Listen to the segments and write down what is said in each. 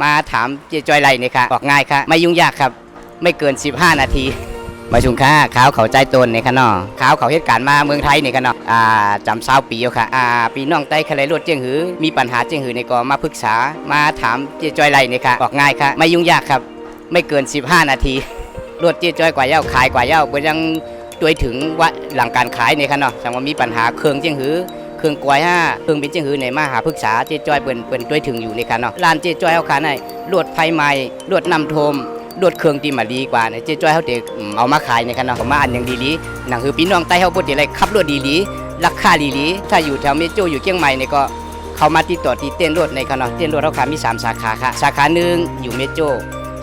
มาถามเจจอยไรเนี่ยค่ะบอกง่ายค่ะไม่ยุ่งยากครับไม่เกิน15 นาทีมาชุมค่าข้าวเขาใจตนเนี่ยค่ะเนาะข้าวเขาเหตุการณ์มาเมืองไทยเนี่ยค่ะเนาะจำ20 ปีอยู่ค่ะปีน้องไต้คะไรรถเจียงหือมีปัญหาเจียงหือในก็มาปรึกษามาถามเจจอยไรเนี่ยค่ะบอกง่ายค่ะไม่ยุ่งยากครับไม่เกิน15 นาทีรถเจจอยกว่าเย้าขายกว่าเย้าเพื่อยังด้วยถึงว่าหลังการขายเนี่ยค่ะเนาะจังว่ามีปัญหาเครื่องเจียงหือเครื่องกวยเครื่องเป็นเจียงหือในมาหาปรึกษาเจจอยเปิ้นด้วยถึงอยู่ในค่ะเนาะร้านเจจอยเอาขายในรถไฟใหม่รถนำโทมรถเครื่องที่มาดีกว่าเนี่ยเจ๊จ้อยเขาเด็กเอามาขายในคันเนาะมาอันอย่างดีๆหนังคือพี่น้องใต้เขาพูดอะไรขับรถดีๆราคาดีๆถ้าอยู่แถวเมโจอยู่เชียงใหม่เนี่ยก็เขามาติดต่อที่เต้นรถในคันเนาะเต้นรถเขาขายมี3 สาขาค่ะสาขา1อยู่เมโจ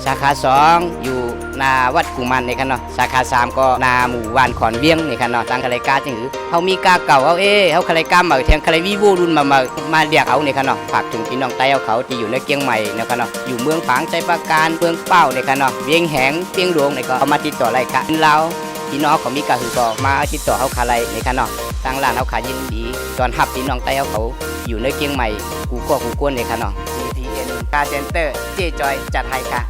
สาขา2อยู่นาวัดกุมันในคันเนาะสาขา3ก็นาหมู่บ้านขอนเวียงในคันเนาะตั้งคาไรกาจังหือเขามีกาเก่าเอาเขาคาไรกามาแทงคาไรวีโวรุ่นมาเรียกเอาในคันเนาะฝากถึงพี่น้องใต้เขาที่อยู่ในเชียงใหม่ในคันเนาะอยู่เมืองฝางใจปราการเมืองเป้าในคันเนาะเวียงแหงเปียงหลวงในก็เขามาติดต่ออะไรค่ะเราพี่น้องเขามีกาหือก็มาติดต่อเขาคาไรในคันเนาะตั้งร้านเขาขายยินดีตอนหับพี่น้องใต้เขาอยู่ในเชียงใหม่กูกวนในคันเนาะ CPN คาร์เซ็นเตอร์เจจอยจัดให้ค่ะ